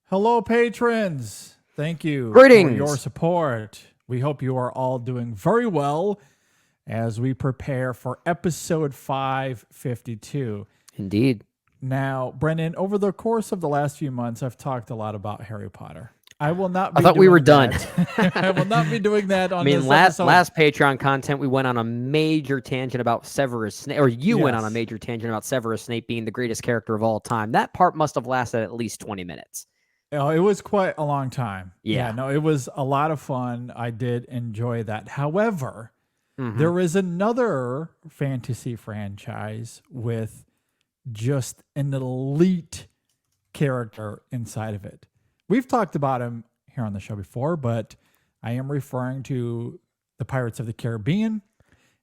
Hello, patrons. Thank you for your Greetings. support. We hope you are all doing very well as we prepare for episode 552. Indeed. Now, Brennan, over the course of the last few months, I've talked a lot about Harry Potter. I will not be I thought we were done. I will not be doing that on I mean, this last episode. Patreon content, we went on a major tangent about Severus Snape, or you went on a Yes. major tangent about Severus Snape being the greatest character of all time. That part must have lasted at least 20 minutes. Oh, it was quite a long time. Yeah. No, it was a lot of fun. I did enjoy that. However, Mhm. there is another fantasy franchise with just an elite character inside of it. We've talked about him here on the show before, but I am referring to the Pirates of the Caribbean.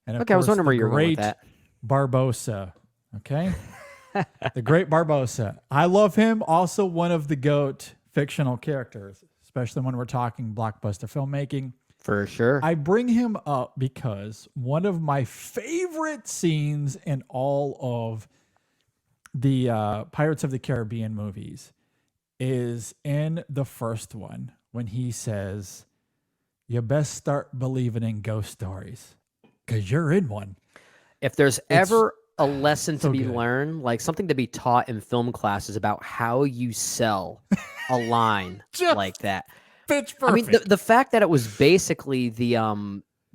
And of Okay, I was course, wondering where the you were going with great that. Barbossa. Okay. The great Barbossa. I love him. Also one of the GOAT fictional characters, especially when we're talking blockbuster filmmaking. For sure. I bring him up because one of my favorite scenes in all of the Pirates of the Caribbean movies is in the first one when he says, "You best start believing in ghost stories because you're in one." If there's ever a lesson to so be good. learned, like something to be taught in film classes about how you sell a line Just like that. Pitch I mean, perfect. the fact that it was basically the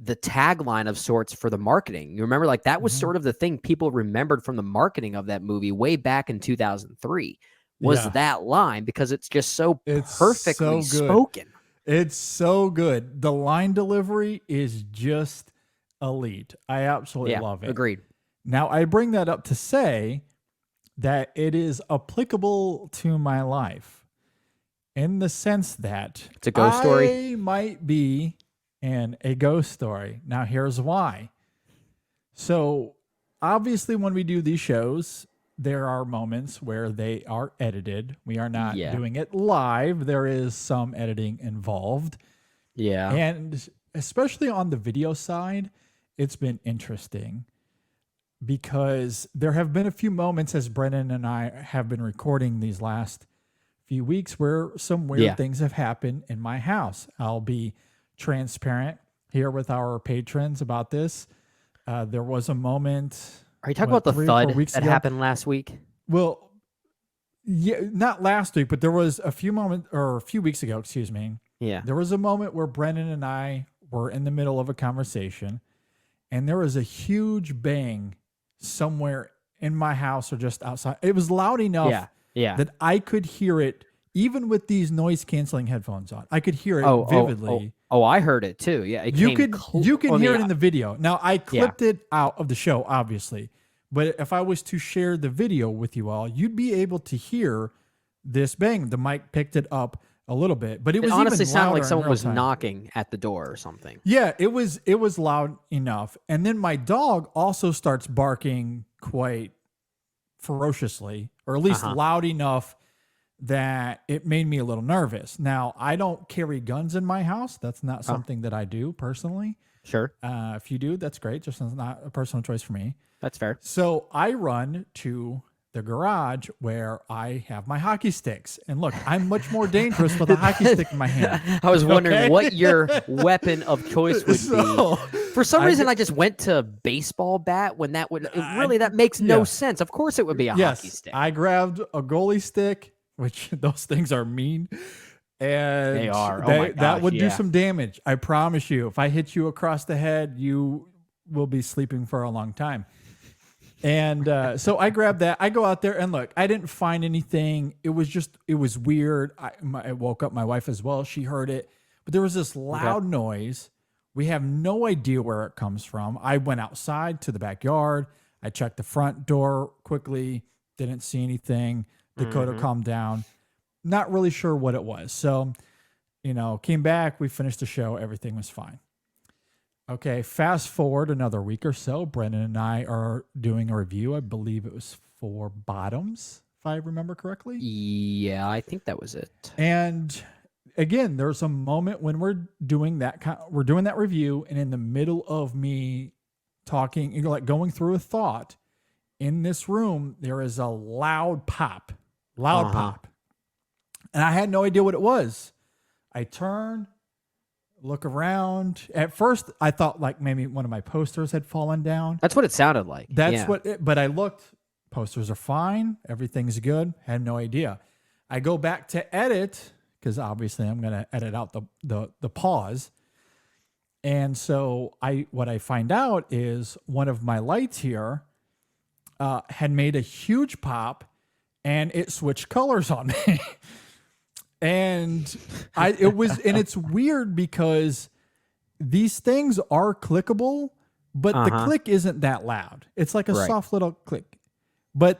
tagline of sorts for the marketing. You remember, like that was Mhm. sort of the thing people remembered from the marketing of that movie way back in 2003 was Yeah. that line because it's just so It's perfectly so good. spoken. It's so good. The line delivery is just elite. I absolutely Yeah, love it. agreed. Now, I bring that up to say that it is applicable to my life in the sense that It's a ghost story. I might be in a ghost story. Now, here's why. So, obviously, when we do these shows, there are moments where they are edited. We are not Yeah. doing it live. There is some editing involved. Yeah. And especially on the video side, it's been interesting because there have been a few moments as Brennan and I have been recording these last few weeks where some weird Yeah. things have happened in my house. I'll be transparent here with our patrons about this. There was a moment. Are you talking what, about the 3 or 4 thud weeks that ago? happened last week? Well, yeah, not last week, but there was a few weeks ago, excuse me. Yeah. There was a moment where Brennan and I were in the middle of a conversation, and there was a huge bang somewhere in my house or just outside. It was loud enough Yeah. Yeah. that I could hear it, even with these noise canceling headphones on. I could hear it vividly. Oh, I heard it too. Yeah. It You came can hear it in the video. Now I clipped Yeah. it out of the show, obviously, but if I was to share the video with you all, you'd be able to hear this bang. The mic picked it up a little bit, but it was honestly even sounded louder like in someone real was time. knocking at the door or something. Yeah, it was loud enough, and then my dog also starts barking quite ferociously, or at least loud enough that it made me a little nervous. Now, I don't carry guns in my house. That's not something that I do personally. Sure. If you do, that's great. Just not a personal choice for me. That's fair. So I run to the garage where I have my hockey sticks. And look, I'm much more dangerous with a hockky stick in my hand. I was wondering Okay? what your weapon of choice would So, be. For some reason, I just went to baseball bat when that would that makes no yeah. sense. Of course, it would be a hockey stick. I grabbed a goalie stick, which those things are mean. And They are. Oh my that gosh, would do yeah. some damage. I promise you. If I hit you across the head, you will be sleeping for a long time. And so I grabbed that. I go out there and look, I didn't find anything. It was weird. I woke up my wife as well. She heard it. But there was this loud noise. We have no idea where it comes from. I went outside to the backyard. I checked the front door quickly. Didn't see anything. Dakota calmed down. Not really sure what it was. So, came back. We finished the show. Everything was fine. Okay, fast forward another week or so. Brendan and I are doing a review. I believe it was for Bottoms, if I remember correctly. Yeah, I think that was it. And again, there's a moment when we're doing that review, and in the middle of me talking, like going through a thought, in this room there is a loud pop, And I had no idea what it was. I turn, look around. At first, I thought like maybe one of my posters had fallen down. That's what it sounded like. That's but I looked, posters are fine. Everything's good. Had no idea. I go back to edit because obviously I'm going to edit out the pause. And so what I find out is one of my lights here had made a huge pop and it switched colors on me. And it's weird because these things are clickable, but the click isn't that loud. It's like a soft little click. But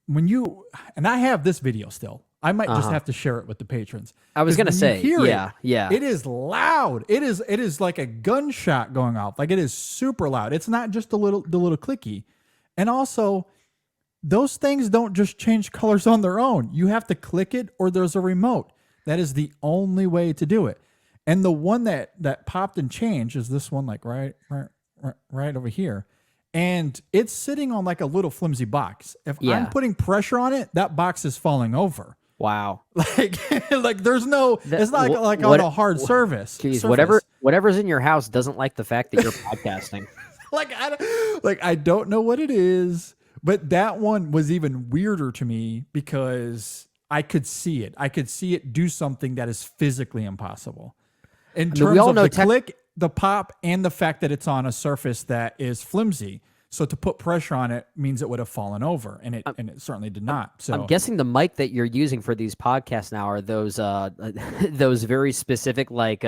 when you, and I have this video still, I might just have to share it with the patrons. I was going to say, yeah. It is loud. It is like a gunshot going off. Like it is super loud. It's not just the little clicky. And also, those things don't just change colors on their own. You have to click it or there's a remote. That is the only way to do it. And the one that popped and changed is this one, like right over here. And it's sitting on like a little flimsy box. If I'm putting pressure on it, that box is falling over. Wow. Like there's no, it's not like on a hard surface. Geez, whatever's in your house doesn't like the fact that you're podcasting. I don't know what it is. But that one was even weirder to me because I could see it. I could see it do something that is physically impossible. In terms of the click, the pop, and the fact that it's on a surface that is flimsy. So to put pressure on it means it would have fallen over, and it certainly did not. So I'm guessing the mic that you're using for these podcasts now are those those very specific like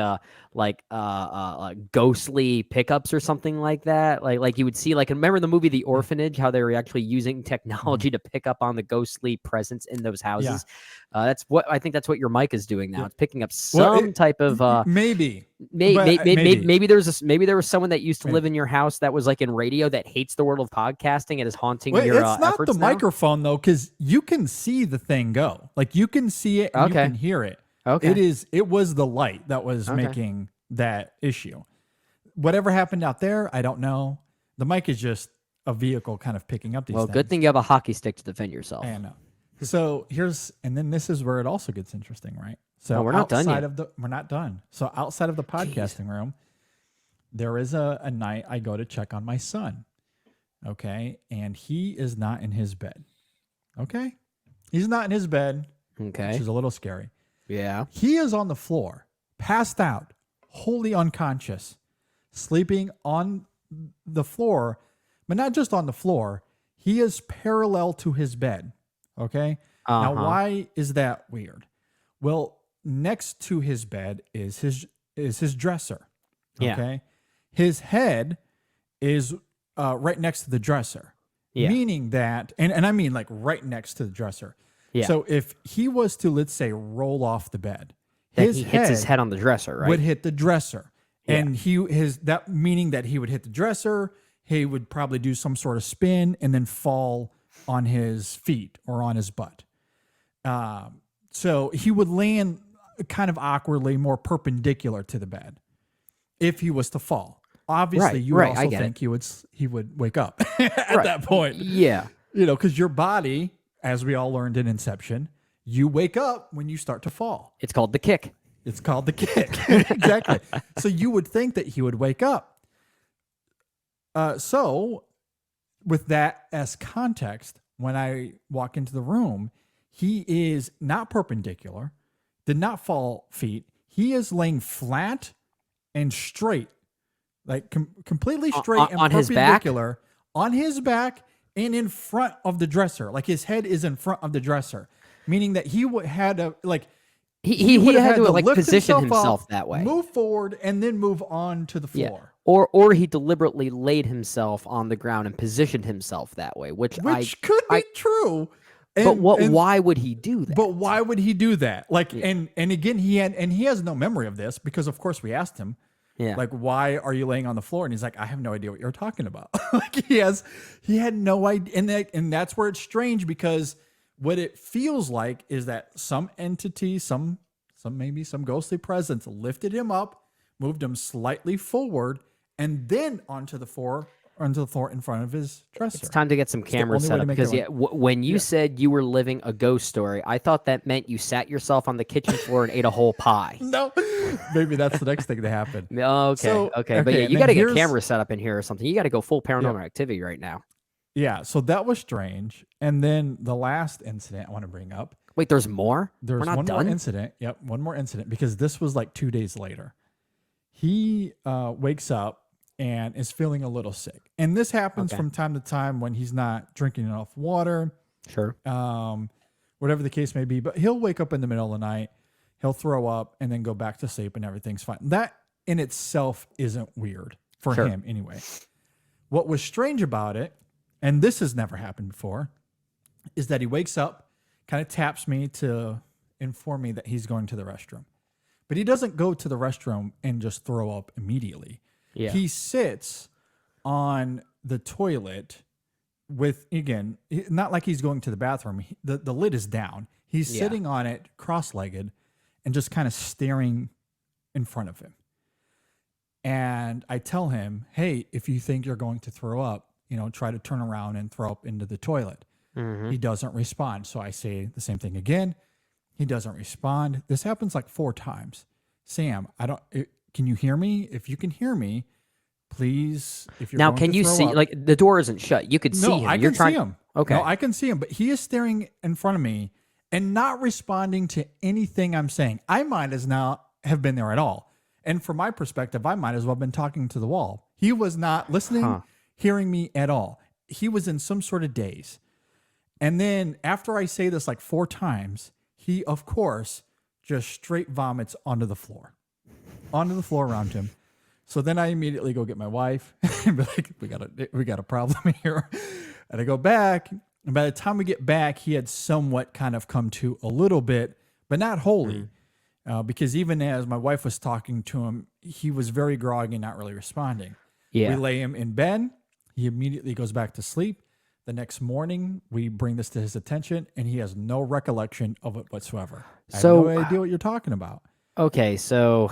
ghostly pickups or something like that. Like you would see, like, remember the movie The Orphanage, how they were actually using technology to pick up on the ghostly presence in those houses. That's what your mic is doing now. It's picking up some type of maybe there was someone that used to live in your house that was like in radio that hates the world of podcasting and is haunting your it's not efforts the now? microphone though, because you can see the thing go. Like you can see it and you can hear it. Okay. It was the light that was making that issue. Whatever happened out there, I don't know. The mic is just a vehicle kind of picking up these things. Good thing you have a hockey stick to defend yourself. I know. So then this is where it also gets interesting, right? So we're not done yet. We're not done. So outside of the podcasting room, there is a night I go to check on my son. Okay. And he is not in his bed. Okay. He's not in his bed. Okay. Which is a little scary. Yeah. He is on the floor, passed out, wholly unconscious, sleeping on the floor, but not just on the floor. He is parallel to his bed. Okay. Now, why is that weird? Well, next to his bed is his dresser. Okay. Yeah. His head is right next to the dresser, meaning that, and I mean like right next to the dresser. Yeah. So if he was to, let's say, roll off the bed, he hits his head on the dresser, right? Would hit the dresser, and that meaning that he would hit the dresser. He would probably do some sort of spin and then fall on his feet or on his butt. So he would land kind of awkwardly, more perpendicular to the bed if he was to fall. Obviously, you would also think he would wake up at that point. Yeah. Because your body, as we all learned in Inception, you wake up when you start to fall. It's called the kick. It's called the kick. Exactly. So you would think that he would wake up. So with that as context, when I walk into the room, he is not perpendicular, did not fall feet. He is laying flat and straight, like completely straight and on perpendicular on his back and in front of the dresser. Like his head is in front of the dresser, meaning that he had to he had to like position himself that way, move forward, and then move on to the floor. Or he deliberately laid himself on the ground and positioned himself that way, which could be true. Why would he do that? But why would he do that? Like, and again, he has no memory of this because, of course, we asked him, like, why are you laying on the floor? And he's like, I have no idea what you're talking about. Like he had no idea, and that's where it's strange because what it feels like is that some entity, maybe some ghostly presence lifted him up, moved him slightly forward, and then onto the floor onto the floor in front of his dresser. It's time to get some cameras only set way to up make because it when you said you were living a ghost story, I thought that meant you sat yourself on the kitchen floor and ate a whole pie. No, maybe that's the next thing to happen. Okay, okay, but yeah, and you then got to get here's- cameras set up in here or something. You got to go full paranormal activity right now. Yeah, so that was strange. And then the last incident I want to bring up. Wait, there's more? There's We're not one done? more incident. Yep, one more incident because this was like 2 days later. He wakes up and is feeling a little sick. And this happens from time to time when he's not drinking enough water. Sure. Whatever the case may be. But he'll wake up in the middle of the night, he'll throw up and then go back to sleep and everything's fine. That in itself isn't weird for him anyway. What was strange about it, and this has never happened before, is that he wakes up, kind of taps me to inform me that he's going to the restroom. But he doesn't go to the restroom and just throw up immediately. Yeah. He sits on the toilet with, again, not like he's going to the bathroom. The lid is down. He's sitting on it cross-legged and just kind of staring in front of him. And I tell him, hey, if you think you're going to throw up, try to turn around and throw up into the toilet. Mm-hmm. He doesn't respond. So I say the same thing again. He doesn't respond. This happens like 4 times. Sam, can you hear me? If you can hear me, please. If you're now, going can to you throw see? up, Like the door isn't shut. You could see him. I can see him. Okay. No, I can see him, but he is staring in front of me and not responding to anything I'm saying. I might as not have been there at all. And from my perspective, I might as well have been talking to the wall. He was not listening, hearing me at all. He was in some sort of daze. And then after I say this like 4 times, he, of course, just straight vomits onto the floor around him. So then I immediately go get my wife and be like, we got a problem here. And I go back. And by the time we get back, he had somewhat kind of come to a little bit, but not wholly. Because even as my wife was talking to him, he was very groggy, not really responding. Yeah. We lay him in bed. He immediately goes back to sleep. The next morning, we bring this to his attention, and he has no recollection of it whatsoever. I have no idea what you're talking about. Okay, so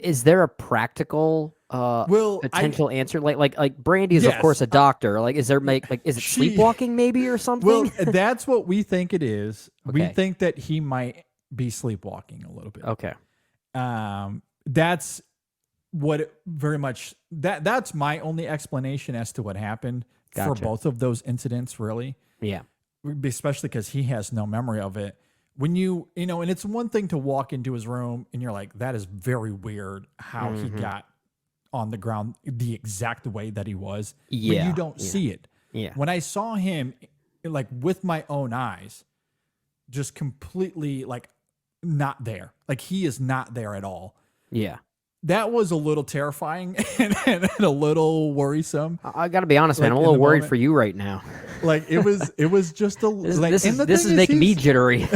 is there a practical potential answer? Like Brandy is of course a doctor. Like, is it sleepwalking maybe or something? Well, that's what we think it is. Okay. We think that he might be sleepwalking a little bit. Okay. That's what it very much that's my only explanation as to what happened for both of those incidents, really. Yeah. Especially because he has no memory of it. When and it's one thing to walk into his room and you're like, that is very weird how he got on the ground the exact way that he was. Yeah. But you don't see it. Yeah. When I saw him, like with my own eyes, just completely like not there. Like he is not there at all. Yeah. That was a little terrifying and a little worrisome. I got to be honest, man. I'm a little worried for you right now. Like it was just a this is making me jittery.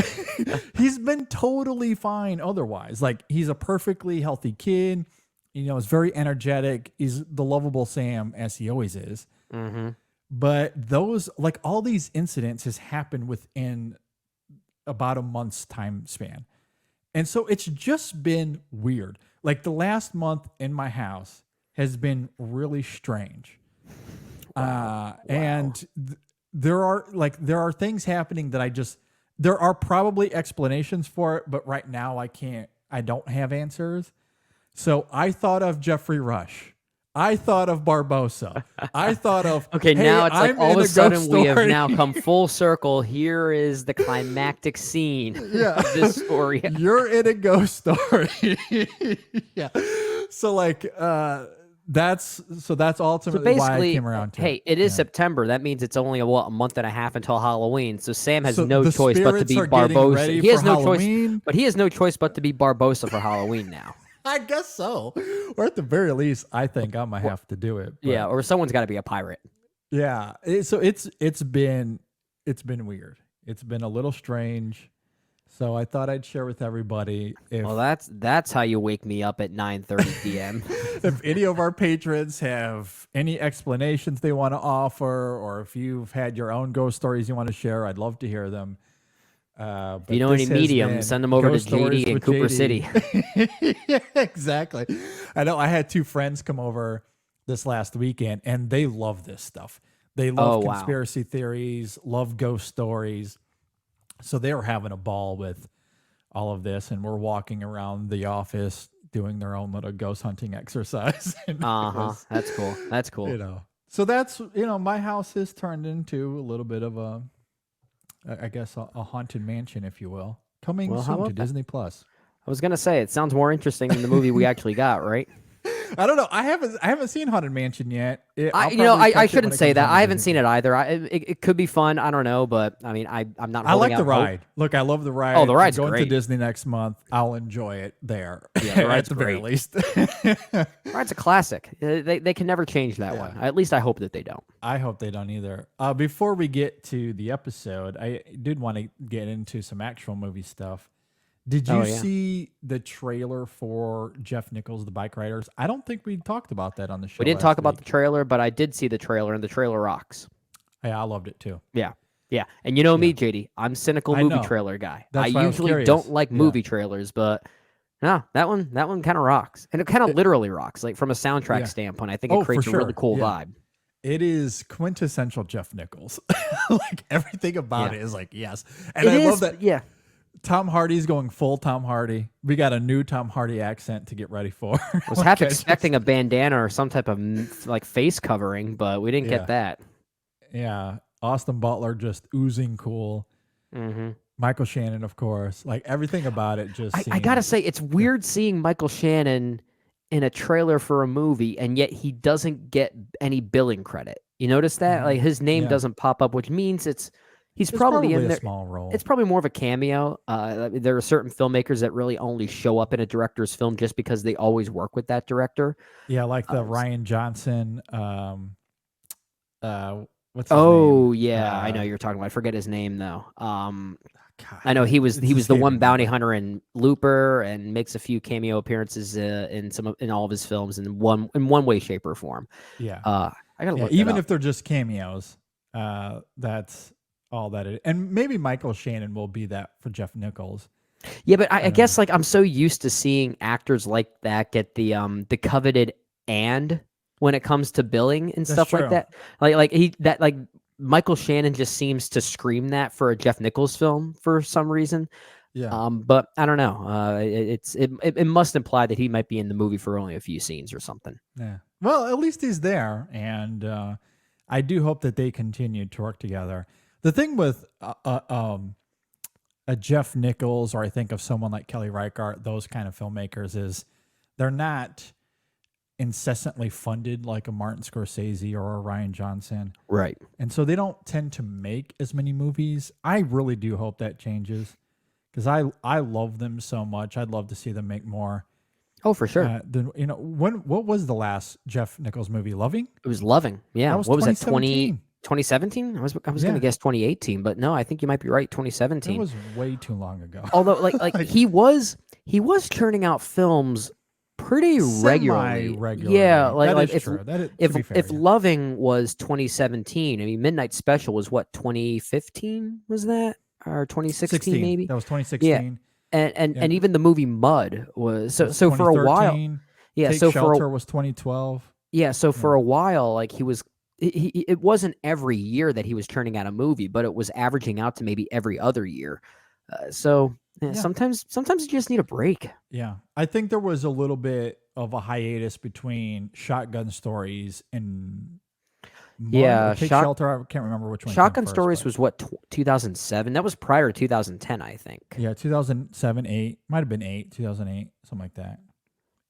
He's been totally fine otherwise. Like he's a perfectly healthy kid. He's very energetic. He's the lovable Sam as he always is. Mm-hmm. But all these incidents has happened within about a month's time span. And so it's just been weird. Like the last month in my house has been really strange. Wow. And there are things happening that there are probably explanations for it, but right now I don't have answers. So I thought of Jeffrey Rush. I thought of Barbosa. I thought of okay. Now it's like all of a sudden we have now come full circle. Here is the climactic scene of this story. You're in a ghost story. Yeah. So that's ultimately why I came around to. Hey, it is September. That means it's only a month and a half until Halloween. So Sam has no choice but to be Barbosa. He has no choice, but he has no choice but to be Barbosa for Halloween now. I guess so. Or at the very least, I think I might have to do it. But yeah, or someone's got to be a pirate. Yeah. So it's been weird. It's been a little strange. So I thought I'd share with everybody. Well, that's how you wake me up at 9:30 p.m. If any of our patrons have any explanations they want to offer, or if you've had your own ghost stories you want to share, I'd love to hear them. If you know any mediums, send them over to JD in Cooper City. Yeah, exactly. I know I had 2 friends come over this last weekend, and they love this stuff. They Oh love wow. conspiracy theories, love ghost stories. So they were having a ball with all of this, and we're walking around the office doing their own little ghost hunting exercise. And it Uh-huh. was, That's cool. That's cool. so that's, my house has turned into a little bit of I guess, a haunted mansion, if you will. Coming Well, how soon to about that? Disney Plus. I was gonna say it sounds more interesting than the movie we actually got, right? I don't know. I haven't seen Haunted Mansion yet. I I'll you know probably I catch it when shouldn't it say comes that. on to I haven't Disney seen Plus. it either. It could be fun. I don't know, but I mean I'm not I holding like the out hope. ride. Look, I love the ride. Oh, the ride's I'm going to great. Disney next month. I'll enjoy it there. Yeah, the at ride's the very great. least. The ride's a classic. They can never change that one. At least I hope that they don't. I hope they don't either. Before we get to the episode, I did want to get into some actual movie stuff. Did you Oh, yeah. see the trailer for Jeff Nichols, The Bike Riders? I don't think we talked about that on the show. We didn't talk last about the week. trailer, but I did see the trailer, and the trailer rocks. Yeah, I loved it too. Yeah. Yeah. And you know me, JD. I'm cynical I movie know. trailer guy. That's I why I was usually curious. don't like Yeah. movie trailers, but no, that one kind of rocks. And it kind of literally rocks. Like from a soundtrack Yeah. standpoint, I think Oh, it for creates a really sure. cool Yeah. vibe. It is quintessential Jeff Nichols. Like everything about Yeah. it is like, yes. And It I is, love that yeah. Tom Hardy's going full Tom Hardy. We got a new Tom Hardy accent to get ready for. I was half expecting a bandana or some type of like face covering, but we didn't get that. Yeah. Austin Butler just oozing cool. Mm-hmm. Michael Shannon, of course. Like everything about it just I gotta say, it's weird seeing Michael Shannon in a trailer for a movie, and yet he doesn't get any billing credit. You notice that? Like his name doesn't pop up, which means he's probably in a there. small role. It's probably more of a cameo. There are certain filmmakers that really only show up in a director's film just because they always work with that director. Yeah, like the Ryan Johnson. What's his Oh name? yeah, I know you're talking about. I forget his name though. God, I know he was it's the escaping one me, bounty but- hunter in Looper and makes a few cameo appearances in all of his films in one way, shape, or form. Yeah. I gotta look even that up. if they're just cameos, that's all that it. And maybe Michael Shannon will be that for Jeff Nichols. Yeah, but I guess like I'm so used to seeing actors like that get the coveted and when it comes to billing and stuff like true. that. Like Michael Shannon just seems to scream that for a Jeff Nichols film for some reason. Yeah. But I don't know. It must imply that he might be in the movie for only a few scenes or something. Yeah. Well, at least he's there, and I do hope that they continue to work together. The thing with a Jeff Nichols, or I think of someone like Kelly Reichardt, those kind of filmmakers, is they're not incessantly funded like a Martin Scorsese or a Ryan Johnson. Right. And so they don't tend to make as many movies. I really do hope that changes because I love them so much. I'd love to see them make more. Oh, for sure. What was the last Jeff Nichols movie? Loving? It was Loving. Yeah. That was What was that? 2017. 2017? I was going to guess 2018, but no, I think you might be right. 2017. That was way too long ago. Although like he was churning out films pretty regularly. Semi-regularly. Yeah, That is if true. To if be fair, if yeah. Loving was 2017, I mean Midnight Special was what 2015 was that or 2016 maybe? That was 2016. And even the movie Mud was so for a while. 2013. Yeah, Take so Shelter was 2012. for a while like it wasn't every year that he was turning out a movie, but it was averaging out to maybe every other year. Sometimes you just need a break. Yeah. I think there was a little bit of a hiatus between Shotgun Stories and Mud or Take Shelter. I can't remember which one. Shotgun Stories was what 2007. That was prior to 2010, I think. Yeah, 2007, 8. Might have been 8, 2008, something like that.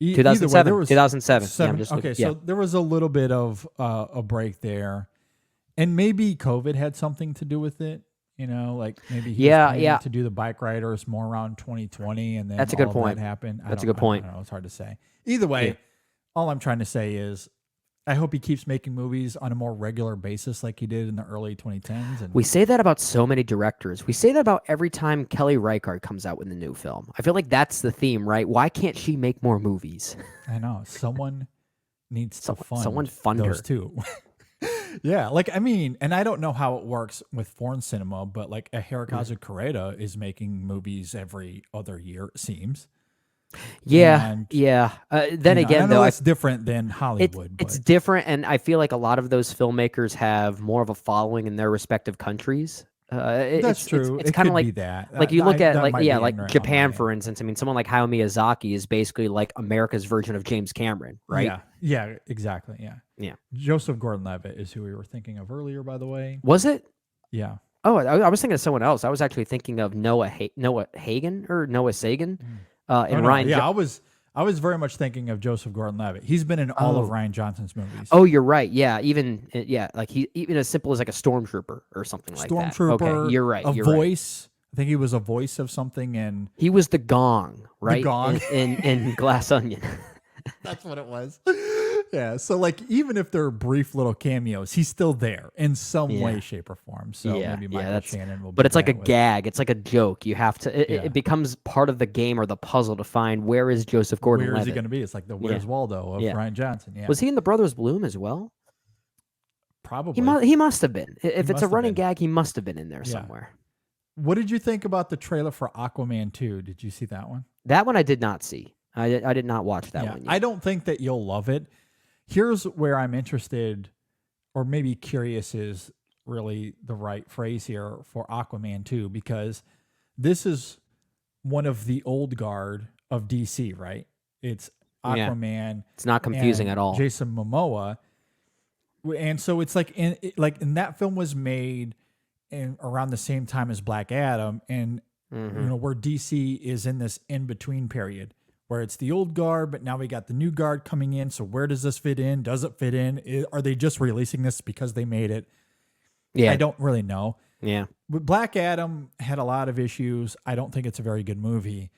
2007. There was 2007. seven, Yeah, I'm just okay, looking, so there was a little bit of a break there, and maybe COVID had something to do with it. Like maybe he was planning to do the Bike Riders more around 2020, and then that's a good all of point. that happened. That's a good point. I don't know. It's hard to say. Either way, all I'm trying to say is, I hope he keeps making movies on a more regular basis, like he did in the early 2010s. And we say that about so many directors. We say that about every time Kelly Reichardt comes out with a new film. I feel like that's the theme, right? Why can't she make more movies? I know someone needs to fund those her too. Yeah, and I don't know how it works with foreign cinema, but like a Hirokazu Koreeda is making movies every other year, it seems. Yeah, And yeah. Then and I again, know though, that's different than it's Hollywood, it's but different, and I feel like a lot of those filmmakers have more of a following in their respective countries. that's true. It's It kind of could be that. like you look at That like might yeah, be like ignorant on my Japan, end. for instance. I mean, someone like Hayao Miyazaki is basically like America's version of James Cameron, right? Yeah, yeah, exactly. Yeah. Yeah. Joseph Gordon-Levitt is who we were thinking of earlier, by the way. Was it? Yeah. Oh, I was thinking of someone else. I was actually thinking of Noah Hagen or Noah Sagan, Oh and no, Ryan. yeah, I was very much thinking of Joseph Gordon-Levitt. He's been in all of Oh, Ryan Johnson's movies. oh, you're right. Yeah, even yeah, like he even as simple as like a stormtrooper or something like that. Okay, Stormtrooper, you're right. a You're right. voice. I think he was a voice of something in He was the gong, The right? Gong. In Glass Onion. That's what it was. Yeah. So like even if they're brief little cameos, he's still there in some way, Yeah. shape, or form. So Yeah, maybe yeah, Michael that's. Shannon will be But it's like a that with gag. It's like a joke. You have to. It, yeah. it becomes part of the game or the puzzle to find where is Joseph Where is he Gordon-Levitt. gonna be? It's like the Yeah, Where's Waldo of yeah. Ryan Johnson. Yeah. Was he in the Brothers Bloom as well? Probably. He must have been. He If it's must a have running been. gag, he must have been in there Yeah. somewhere. What did you think about the trailer for Aquaman 2? Did you see that one? That one I did not see. I did not watch that one yet. I don't think that you'll love it. Here's where I'm interested, or maybe curious is really the right phrase here for Aquaman 2, because this is one of the old guard of DC, right? It's Yeah. Aquaman. It's not confusing and at all. Jason Momoa. And so it's like and that film was made in around the same time as Black Adam, and Mhm. you know where DC is in this in between period where it's the old guard, but now we got the new guard coming in. So where does this fit in? Does it fit in? Are they just releasing this because they made it? Yeah. I don't really know. Yeah. But Black Adam had a lot of issues. I don't think it's a very good movie.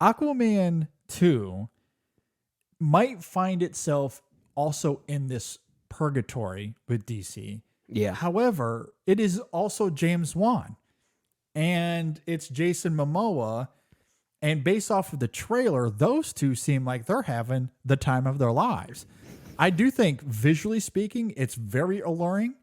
Aquaman 2 might find itself also in this purgatory with DC. Yeah. However, it is also James Wan and it's Jason Momoa. And based off of the trailer, those two seem like they're having the time of their lives. I do think, visually speaking, it's very alluring.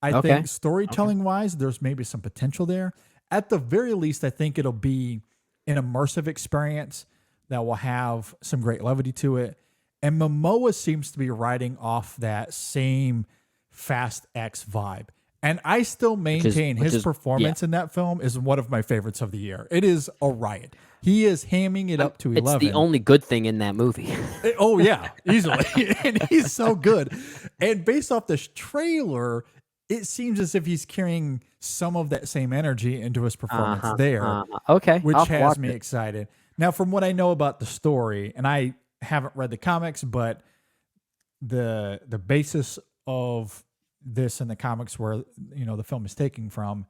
I think storytelling wise, there's maybe some potential there. At the very least, I think it'll be an immersive experience that will have some great levity to it. And Momoa seems to be riding off that same Fast X vibe. And I still maintain his performance in that film is one of my favorites of the year. It is a riot. He is hamming it up to 11. It's the only good thing in that movie. Oh, yeah, easily. And he's so good. And based off this trailer, it seems as if he's carrying some of that same energy into his performance there. Okay. Which I'll has watch me it. excited. Now, from what I know about the story, and I haven't read the comics, but the basis of this in the comics where you know the film is taking from,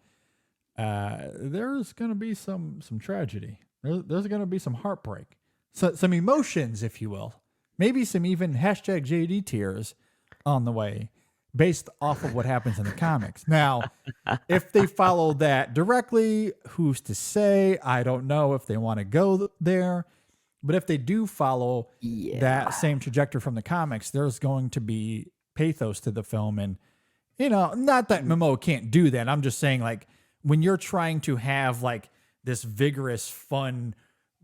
there's going to be some tragedy. There's going to be some heartbreak, some emotions, if you will, maybe some even hashtag JD tears on the way, based off of what happens in the comics. Now, if they follow that directly, who's to say? I don't know if they want to go there. But if they do follow that same trajectory from the comics, there's going to be pathos to the film. And, you know, not that Momoa can't do that. I'm just saying, like, when you're trying to have, like, this vigorous, fun,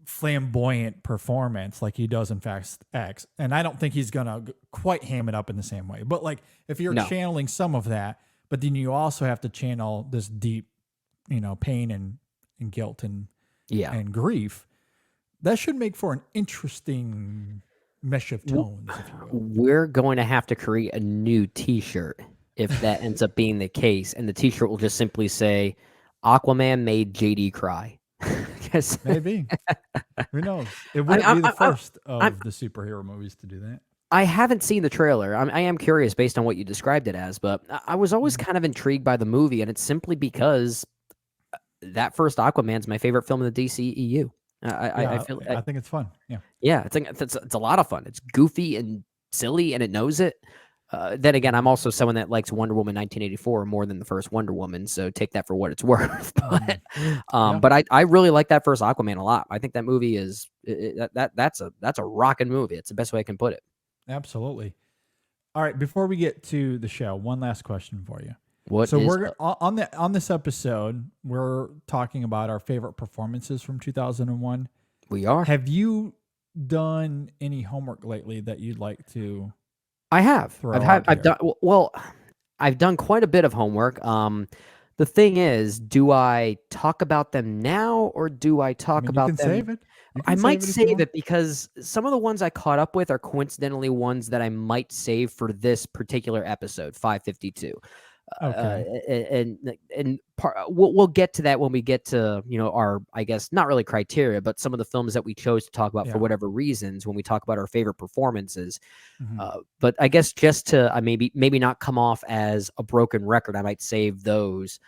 flamboyant performance like he does in Fast X, and I don't think he's going to quite ham it up in the same way. But, like, if you're channeling some of that, but then you also have to channel this deep, you know, pain and guilt and grief, that should make for an interesting mesh of tones, if you will. We're going to have to create a new T-shirt if that ends up being the case, and the T-shirt will just simply say, "Aquaman made JD cry." Maybe. Who knows? It wouldn't be the first of the superhero movies to do that. I haven't seen the trailer. I am curious based on what you described it as, but I was always kind of intrigued by the movie, and it's simply because that first Aquaman's my favorite film in the DCEU. I think it's fun. Yeah. Yeah, it's a lot of fun. It's goofy and silly, and it knows it. Then again, I'm also someone that likes Wonder Woman 1984 more than the first Wonder Woman, so take that for what it's worth. But I really like that first Aquaman a lot. I think that movie is that's a rocking movie. It's the best way I can put it. Absolutely. All right, before we get to the show, one last question for you. We're on this episode, we're talking about our favorite performances from 2001. We are. Have you done any homework lately that you'd like to I have. throw out I've here? done well. I've done quite a bit of homework. The thing is, do I talk about them now or do I I talk mean, you about can them? save it. You I can might save it if you save want. it because some of the ones I caught up with are coincidentally ones that I might save for this particular episode, 552. Okay. We'll get to that when we get to our, I guess, not really criteria, but some of the films that we chose to talk about for Yeah. whatever reasons when we talk about our favorite performances. Mhm. But I guess just to maybe not come off as a broken record, I might save those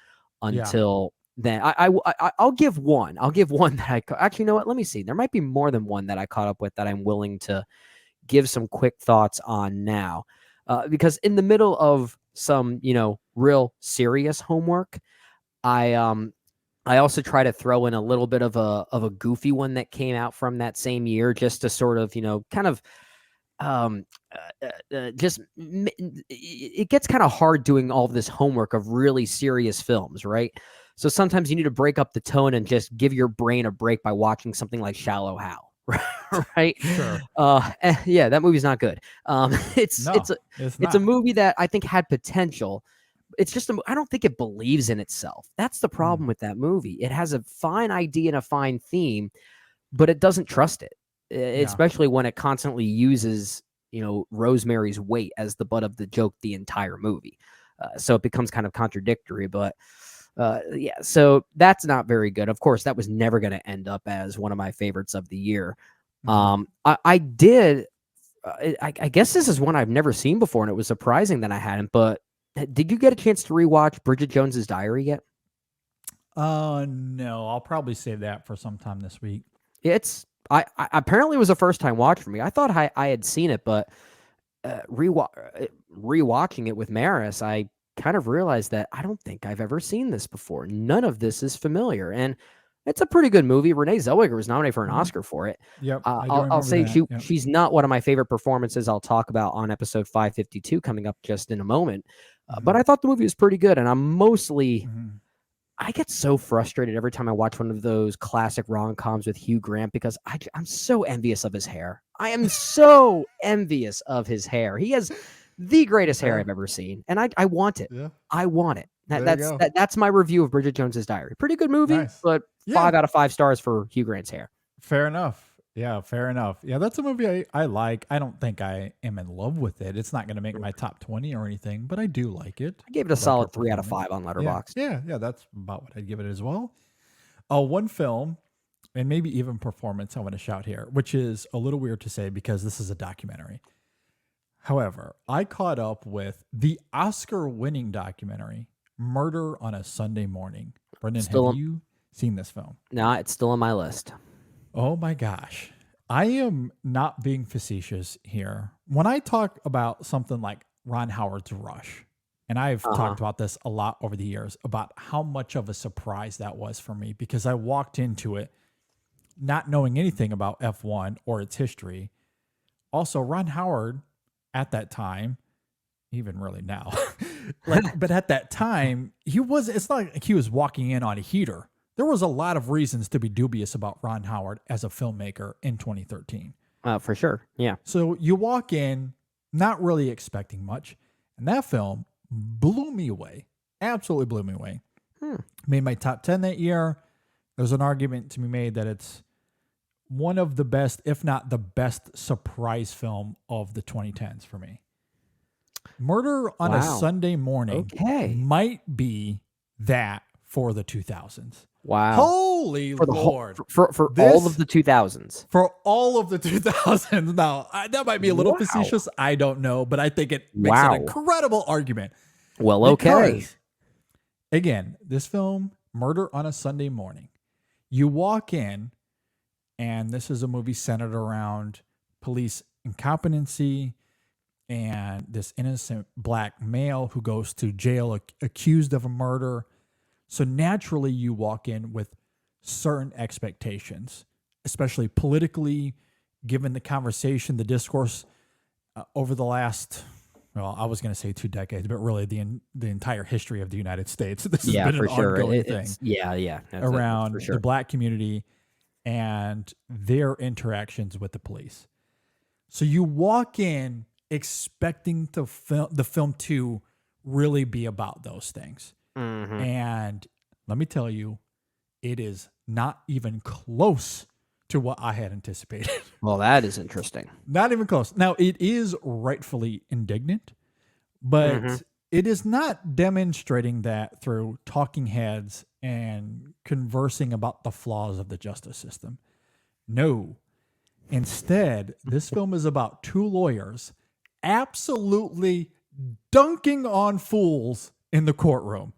Yeah. until then. I'll give one. I'll give one that actually, you know what? Let me see. There might be more than one that I caught up with that I'm willing to give some quick thoughts on now, because in the middle of some real serious homework, I also try to throw in a little bit of a goofy one that came out from that same year, just to sort of kind of um it gets kind of hard doing all of this homework of really serious films, right? So sometimes you need to break up the tone and just give your brain a break by watching something like Shallow Hal. Right. Sure. Yeah, that movie's not good. it's No, it's a it's it's a not. movie that I think had potential. It's just I don't think it believes in itself. That's the Mm. problem with that movie. It has a fine idea and a fine theme, but it doesn't trust it, Yeah. especially when it constantly uses Rosemary's weight as the butt of the joke the entire movie. So it becomes kind of contradictory, but yeah, so that's not very good. Of course, that was never going to end up as one of my favorites of the year. Mhm. I did. I guess this is one I've never seen before, and it was surprising that I hadn't. But did you get a chance to rewatch Bridget Jones's Diary yet? No, I'll probably save that for sometime this week. It's I apparently it was a first time watch for me. I thought I had seen it, but rewatching it with Maris, I kind of realized that I don't think I've ever seen this before. None of this is familiar, and it's a pretty good movie. Renee Zellweger was nominated for an Mhm. Oscar for it. Yep, I do I'll remember say that. Yep. she's not one of my favorite performances. I'll talk about on episode 552 coming up just in a moment. But Mhm. I thought the movie was pretty good, and Mhm. I get so frustrated every time I watch one of those classic rom-coms with Hugh Grant because I'm so envious of his hair. I am so envious of his hair. He has the greatest hair Fair. I've ever seen, and I want it. Yeah. I want it. There you go. That's my review of Bridget Jones's Diary. Pretty good movie, Nice. but Yeah. 5 out of 5 stars for Hugh Grant's hair. Fair enough. Yeah, fair enough. Yeah, that's a movie I like. I don't think I am in love with it. It's not going to make my top 20 or anything, but I do like it. I gave it a I like her solid 3 out of performance. 5 on Yeah. Letterboxd. Yeah. That's about what I'd give it as well. One film and maybe even performance I want to shout here, which is a little weird to say because this is a documentary. However, I caught up with the Oscar winning documentary, Murder on a Sunday Morning. Brendan, have Still, you seen this film? no, it's still on my list. Oh my gosh. I am not being facetious here. When I talk about something like Ron Howard's Rush, and I've Uh-huh. talked about this a lot over the years about how much of a surprise that was for me because I walked into it not knowing anything about F1 or its history. Also, Ron Howard at that time, even really now, but at that time, it's not like he was walking in on a heater. There was a lot of reasons to be dubious about Ron Howard as a filmmaker in 2013. For sure. Yeah. So you walk in not really expecting much, and that film blew me away. Absolutely blew me away. Made my top 10 that year. There's an argument to be made that it's one of the best, if not the best, surprise film of the 2010s for me. Murder on a Wow. Sunday Morning Okay. might be that for the 2000s. Wow. Holy For the whole, Lord. for all of the 2000s. For all of the 2000s. Now, that might be a little Wow. facetious. I don't know, but I think it makes an Wow. incredible argument. Well, okay. Because, again, this film, Murder on a Sunday Morning, you walk in, and this is a movie centered around police incompetency and this innocent black male who goes to jail accused of a murder. So naturally, you walk in with certain expectations, especially politically, given the conversation, the discourse over the last, well, I was going to say 2 decades, but really the entire history of the United States. This has been For an sure. ongoing thing Yeah. That's around for the sure. black community and their interactions with the police. So you walk in expecting the film to really be about those things. Mm-hmm. And let me tell you, it is not even close to what I had anticipated. Well, that is interesting. Not even close. Now, it is rightfully indignant, but it is not demonstrating that through talking heads and conversing about the flaws of the justice system. No. Instead, this film is about two lawyers absolutely dunking on fools in the courtroom.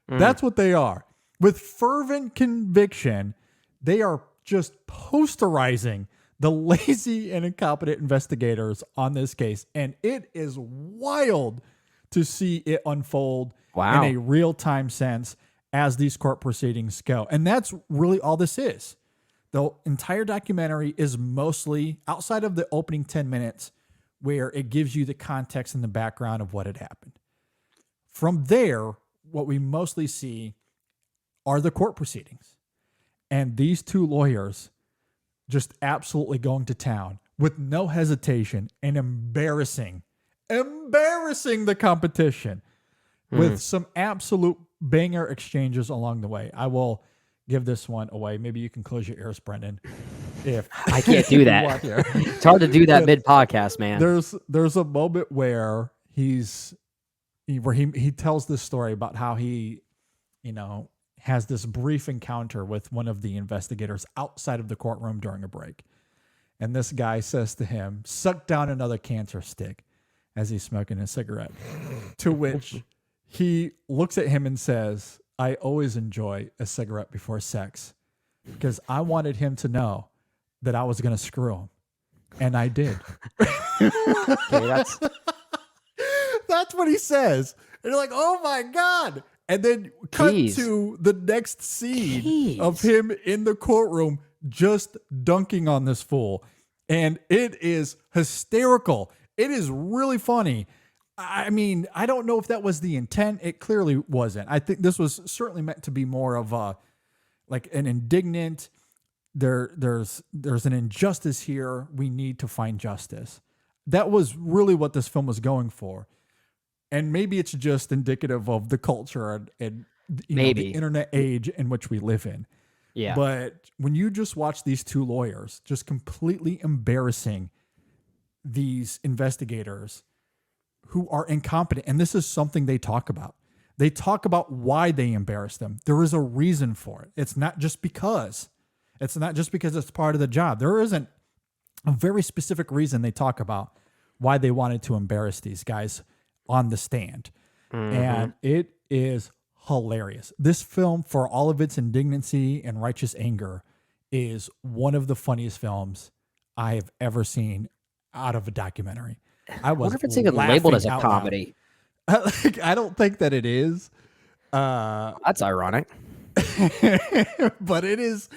That's what they are. With fervent conviction, they are just posterizing the lazy and incompetent investigators on this case. And it is wild to see it unfold in a real-time sense as these court proceedings go. And that's really all this is. The entire documentary is mostly, outside of the opening 10 minutes, where it gives you the context and the background of what had happened. From there, what we mostly see are the court proceedings. And these two lawyers just absolutely going to town with no hesitation and embarrassing the competition with some absolute banger exchanges along the way. I will give this one away. Maybe you can close your ears, Brendan. If I can't do that. It's hard to do that mid-podcast, man. There's a moment where he tells this story about how he, has this brief encounter with one of the investigators outside of the courtroom during a break. And this guy says to him, "Suck down another cancer stick," as he's smoking a cigarette. To which he looks at him and says, "I always enjoy a cigarette before sex because I wanted him to know that I was going to screw him." And I did. Okay, that's what he says. And you're like, oh my God. And then cut to the next scene of him in the courtroom just dunking on this fool. And it is hysterical. It is really funny. I mean, I don't know if that was the intent. It clearly wasn't. I think this was certainly meant to be more of a, like an indignant, there's an injustice here. We need to find justice. That was really what this film was going for. And maybe it's just indicative of the culture and the internet age in which we live in. Yeah. But when you just watch these two lawyers just completely embarrassing these investigators who are incompetent, and this is something they talk about. They talk about why they embarrass them. There is a reason for it. It's not just because. It's not just because it's part of the job. There isn't a very specific reason they talk about why they wanted to embarrass these guys on the stand. And it is hilarious. This film, for all of its indignancy and righteous anger, is one of the funniest films I have ever seen out of a documentary. I wonder if it's even labeled as a comedy. I don't think that it is. That's ironic. But it is,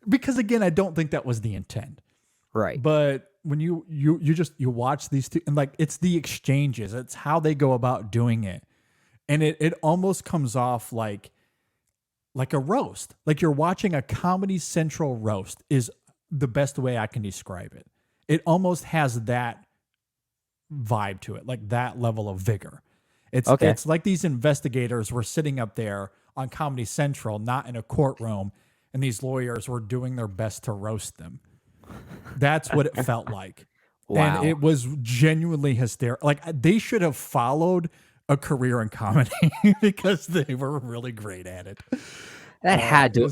because again, I don't think that was the intent. Right. But when you watch these two, and like, it's the exchanges, it's how they go about doing it. And it almost comes off like a roast. Like you're watching a Comedy Central roast is the best way I can describe it. It almost has that vibe to it, like that level of vigor. It's like these investigators were sitting up there on Comedy Central, not in a courtroom, and these lawyers were doing their best to roast them. That's what it felt like. Wow. And it was genuinely hysterical. Like, they should have followed a career in comedy because they were really great at it. That had to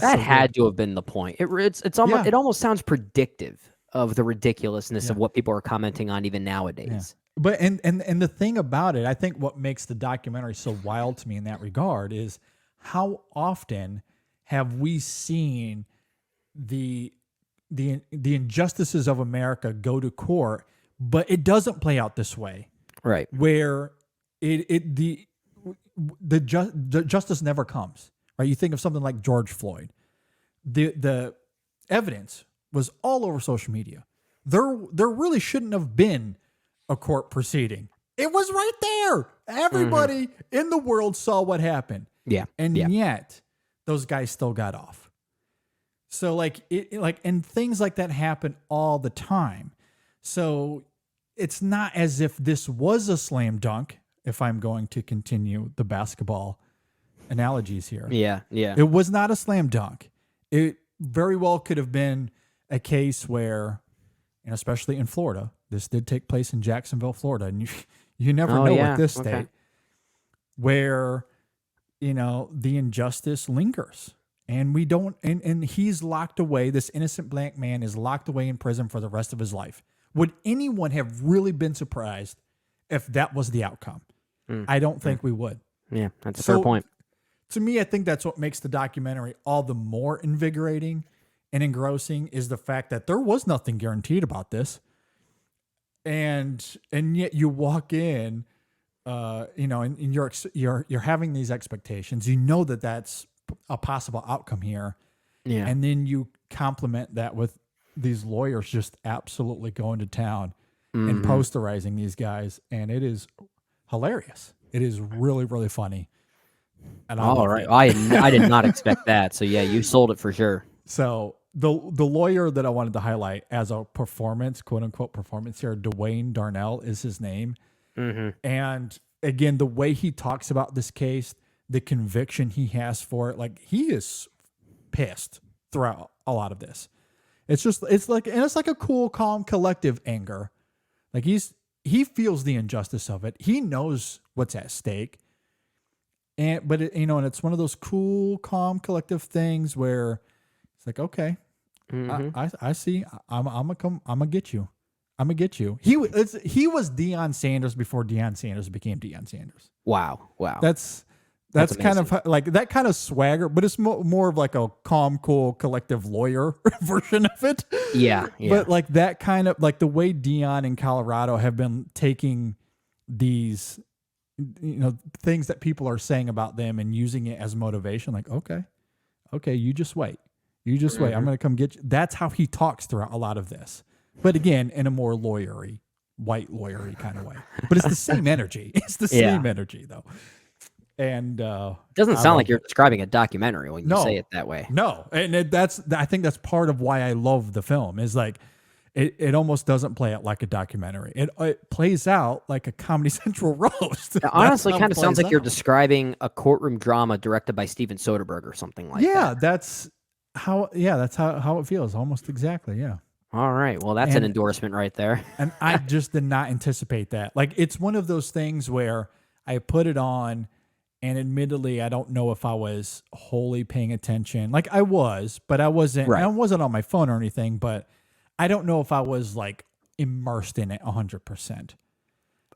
have been the point. It's almost, it almost sounds predictive of the ridiculousness of what people are commenting on even nowadays. Yeah. But and the thing about it, I think what makes the documentary so wild to me in that regard is how often have we seen the injustices of America go to court, but it doesn't play out this way. Right. Where the justice never comes. Right? You think of something like George Floyd. The evidence was all over social media. There really shouldn't have been a court proceeding. It was right there. Everybody in the world saw what happened. Yeah. And yet those guys still got off. So like and things like that happen all the time. So it's not as if this was a slam dunk, if I'm going to continue the basketball analogies here. Yeah, yeah. It was not a slam dunk. It very well could have been a case where, and especially in Florida, this did take place in Jacksonville, Florida, and you never know with this state, Okay. where the injustice lingers. And we don't, and he's locked away. This innocent black man is locked away in prison for the rest of his life. Would anyone have really been surprised if that was the outcome? I don't think we would. Yeah, that's a fair point. To me, I think that's what makes the documentary all the more invigorating and engrossing, is the fact that there was nothing guaranteed about this. And yet you walk in, and you're having these expectations. You know that that's a possible outcome here. Yeah. And then you complement that with these lawyers just absolutely going to town and posterizing these guys. And it is hilarious. It is really, really funny. And All right. I did not expect that. So yeah, you sold it for sure. So the lawyer that I wanted to highlight as a performance, quote unquote performance here, Dwayne Darnell is his name. And again, the way he talks about this case, the conviction he has for it, like he is pissed throughout a lot of this. It's like a cool, calm, collective anger. Like he feels the injustice of it. He knows what's at stake. And it's one of those cool, calm, collective things where it's like, okay, I see. I'm gonna get you. I'm gonna get you. He was Deion Sanders before Deion Sanders became Deion Sanders. Wow. That's kind of like that kind of swagger, but it's more of like a calm, cool, collective lawyer version of it. Yeah. But like that kind of like the way Deion in Colorado have been taking these, things that people are saying about them and using it as motivation. Like, okay, you just wait. I'm going to come get you. That's how he talks throughout a lot of this. But again, in a more white lawyery kind of way. But it's the same energy. It's the same energy though. And doesn't sound like you're describing a documentary when you say it that way. No, and I think that's part of why I love the film. Is like it almost doesn't play out like a documentary. It plays out like a Comedy Central roast. It honestly kind of sounds like you're describing a courtroom drama directed by Steven Soderbergh or something like that. Yeah, that's how it feels. Almost exactly. Yeah. All right. Well, that's an endorsement right there. And I just did not anticipate that. Like, it's one of those things where I put it on, and admittedly, I don't know if I was wholly paying attention. Like, I was, but I wasn't. Right. I wasn't on my phone or anything. But I don't know if I was like immersed in it 100%.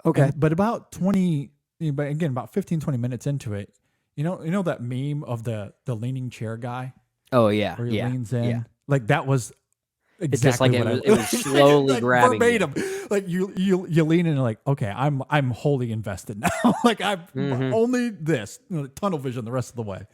Okay. But about 15, 20 minutes into it, you know that meme of the leaning chair guy? Oh yeah. Where he leans in? Yeah. Like, that was It's just like exactly it was slowly like grabbing verbatim. Like you lean in and like, okay, I'm wholly invested now. Like, I'm only this tunnel vision the rest of the way.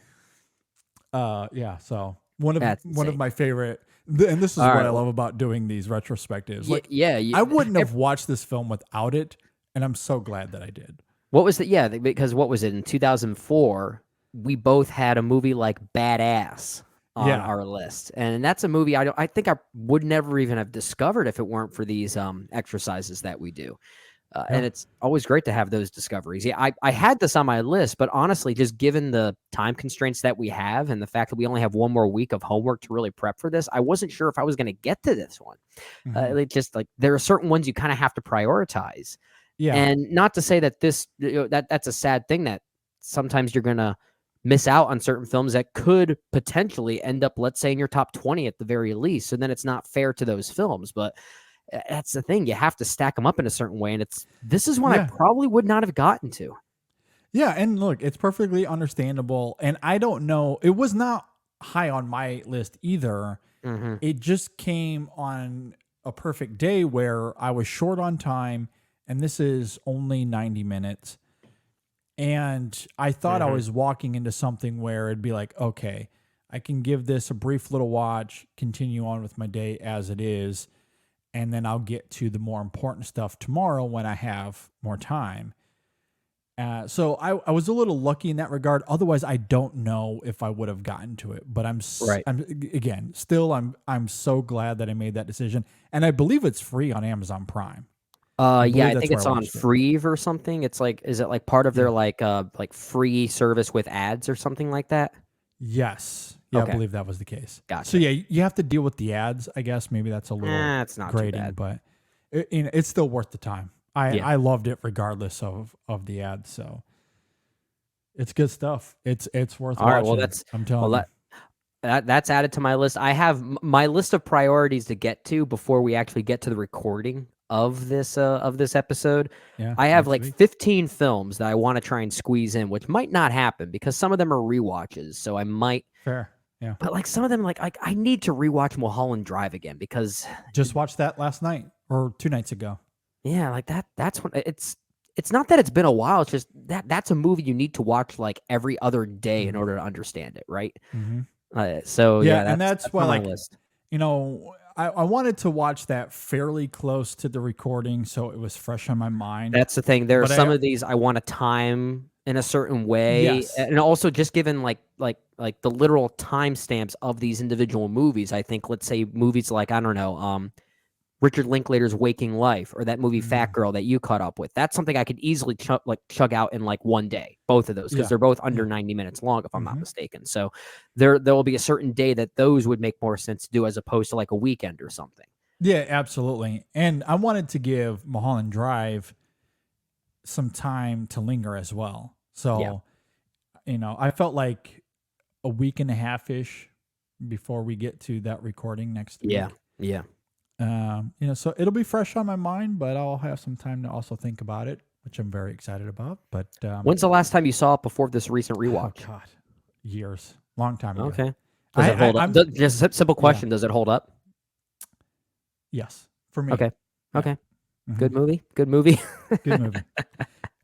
Yeah. So one of my favorite, and this is what I love about doing these retrospectives. Like, I wouldn't have watched this film without it, and I'm so glad that I did. What was it? Yeah, because what was it in 2004? We both had a movie like Badass on our list, and that's a movie I think I would never even have discovered if it weren't for these exercises that we do. And it's always great to have those discoveries. Yeah, I had this on my list, but honestly, just given the time constraints that we have and the fact that we only have one more week of homework to really prep for this, I wasn't sure if I was going to get to this one. It just like there are certain ones you kind of have to prioritize. Yeah, and not to say that this that's a sad thing that sometimes you're going to miss out on certain films that could potentially end up, let's say, in your top 20 at the very least. So then it's not fair to those films, but that's the thing. You have to stack them up in a certain way. And this is one I probably would not have gotten to. Yeah. And look, it's perfectly understandable. And I don't know, it was not high on my list either. It just came on a perfect day where I was short on time, and this is only 90 minutes. And I thought I was walking into something where it'd be like, okay, I can give this a brief little watch, continue on with my day as it is, and then I'll get to the more important stuff tomorrow when I have more time. So I was a little lucky in that regard. Otherwise, I don't know if I would have gotten to it. But Right. again, still I'm so glad that I made that decision, and I believe it's free on Amazon Prime. I Yeah, believe I that's think where I it's on watched it. Free or something. It's like, is it like part of Yeah. their like free service with ads or something like that? Yes. Yeah, I Okay, believe that was the case. So gotcha. yeah, you have to deal with the ads. I guess maybe that's a little It's not too grating, bad. but it's still worth the time. Yeah. I loved it regardless of the ads. So it's good stuff. It's worth All right. Well, watching. I'm telling you. that's added to my list. I have my list of priorities to get to before we actually get to the recording of this episode. Yeah, I have next like week. 15 films that I want to try and squeeze in, which might not happen because some of them are rewatches. So I might, Fair. Yeah. but like some of them, like I need to rewatch Mulholland Drive again because Just watched that last night or 2 nights ago. yeah, like that's when it's not that it's been a while. It's just that's a movie you need to watch like every other day in Mm-hmm. order to understand it, right? Mm-hmm. So Yeah, yeah, and that's that's that's why, on my like, list. I wanted to watch that fairly close to the recording, so it was fresh on my mind. That's the thing. There are But some of these I want to time in a certain way, yes, and also just given like the literal timestamps of these individual movies. I think, let's say movies like, I don't know, Richard Linklater's Waking Life, or that movie Fat mm, Girl that you caught up with. That's something I could easily chug out in like one day. Both of those, because yeah, they're both yeah, under 90 minutes long, if I'm not hmm mistaken. So there will be a certain day that those would make more sense to do as opposed to like a weekend or something. yeah, absolutely. And I wanted to give Mulholland Drive some time to linger as well. Yeah, So I felt like a week and a half ish before we get to that recording next yeah, week. yeah. So it'll be fresh on my mind, but I'll have some time to also think about it, which I'm very excited about. But When's the last time you saw it before this recent oh rewatch? god, years, long time ago. Okay. Does it hold up? I'm Just a simple yeah, question. Does it hold up? yes, for me, Okay. yeah, Okay. hmm Good movie. Good movie. good movie.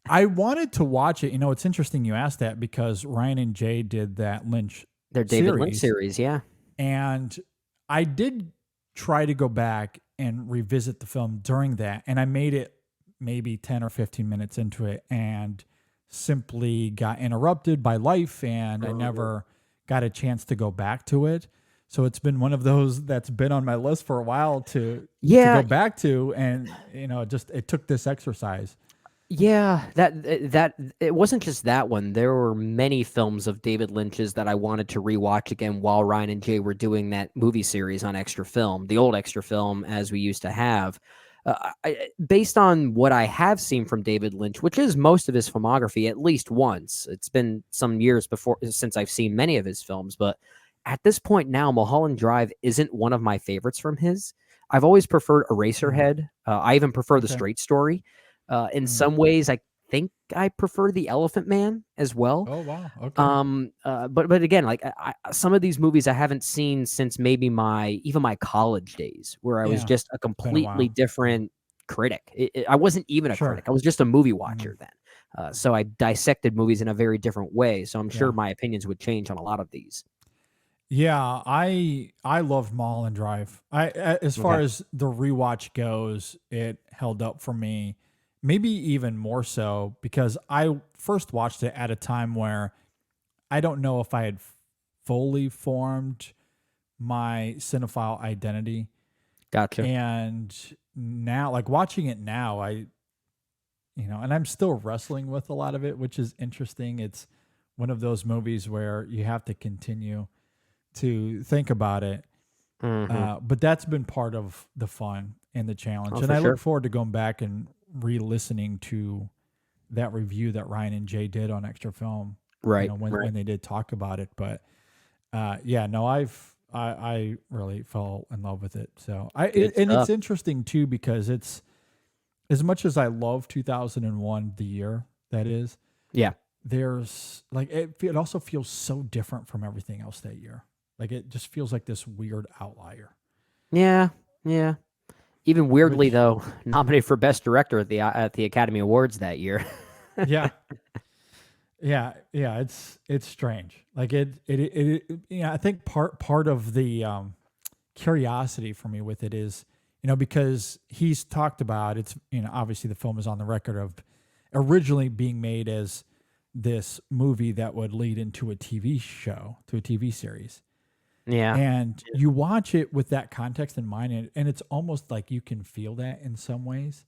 I wanted to watch it. It's interesting you asked that because Ryan and Jay did that Lynch Their David Lynch series, series. Yeah. and I did try to go back and revisit the film during that, and I made it maybe 10 or 15 minutes into it and simply got interrupted by life, and I never got a chance to go back to it. So it's been one of those that's been on my list for a while to Yeah. go back to, and it took this exercise. Yeah, that it wasn't just that one. There were many films of David Lynch's that I wanted to rewatch again while Ryan and Jay were doing that movie series on Extra Film, the old Extra Film as we used to have. Based on what I have seen from David Lynch, which is most of his filmography, at least once. It's been some years before since I've seen many of his films, but at this point now, Mulholland Drive isn't one of my favorites from his. I've always preferred Mm, Eraserhead. I even prefer The okay. Straight Story. In Mm. some ways, I think I prefer The Elephant Man as well. Oh wow. Okay. But again, like some of these movies I haven't seen since maybe my college days, where I was Yeah. just a Been a completely while. Yeah. different critic. I wasn't even a Sure. critic; I was just a movie Mhm. watcher then. So I dissected movies in a very different way. So I'm sure Yeah. my opinions would change on a lot of these. Yeah, I loved Mulholland Drive. As far Okay. as the rewatch goes, it held up for me, maybe even more so because I first watched it at a time where I don't know if I had fully formed my cinephile identity, Gotcha. and now, like watching it now, and I'm still wrestling with a lot of it, which is interesting. It's one of those movies where you have to continue to think about it. Hmm. But that's been part of the fun and the challenge. Oh, And for I look sure. forward to going back and re-listening to that review that Ryan and Jay did on Extra Film, Right. when Right. they did talk about it. But yeah, no, I really fell in love with it. So Good and it's stuff. interesting too because it's, as much as I love 2001, the year that is, Yeah. there's like it also feels so different from everything else that year. Like it just feels like this weird outlier. Yeah. Yeah. Even weirdly Which though, nominated for Best Director at the Academy Awards that year. yeah, yeah, it's strange. Like I think part of the curiosity for me with it is, because he's talked about, it's, obviously the film is on the record of originally being made as this movie that would lead into a TV show, to a TV series. Yeah. And you watch it with that context in mind, and it's almost like you can feel that in some ways.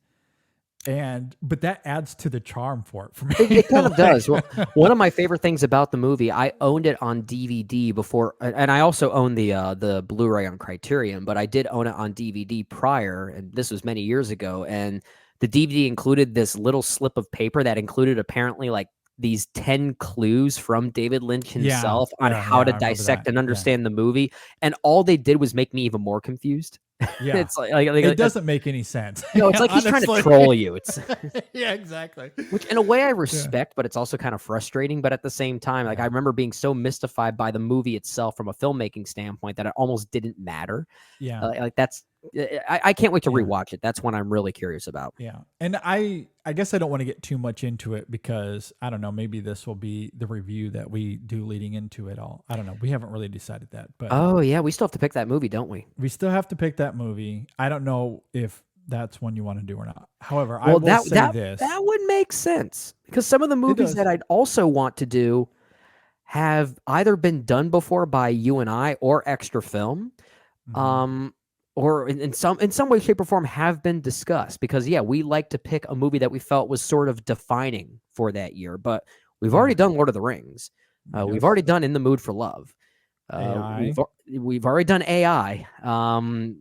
But that adds to the charm for it for me. It kind of does. Well, one of my favorite things about the movie, I owned it on DVD before, and I also own the Blu-ray on Criterion, but I did own it on DVD prior, and this was many years ago. And the DVD included this little slip of paper that included apparently like these 10 clues from David Lynch himself on how to I remember dissect that. and understand the movie, and all they did was make me even more confused. Yeah. It's It doesn't make any sense. no, it's like he's trying to Honestly. troll you. It's Yeah, exactly. which in a way I respect, but it's also kind of frustrating. But at the same time, like I remember being so mystified by the movie itself from a filmmaking standpoint that it almost didn't matter. Yeah. Like that's I can't wait to Yeah. rewatch it. That's one I'm really curious about. Yeah. And I guess I don't want to get too much into it because I don't know, maybe this will be the review that we do leading into it all. I don't know. We haven't really decided that, but Oh yeah, we still have to pick that movie, don't we? we still have to pick that movie. I don't know if that's one you want to do or not. However, I Well, will that say that this. that would make sense because some of the movies does. that I'd also want to do have either been done before by you and I or Extra Film. Mhm. Or in some way, shape, or form have been discussed because we like to pick a movie that we felt was sort of defining for that year. But we've already done Lord of the Rings. We've Yes. already done In the Mood for Love. AI. We've already done AI.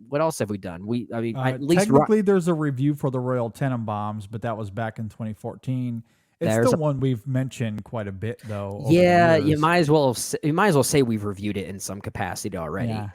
What else have we done? At least Technically, there's a review for the Royal Tenenbaums, but that was back in 2014. It's There's still one we've mentioned quite a bit, though. over the yeah, you years. might as well say we've reviewed it in some capacity already. Yeah.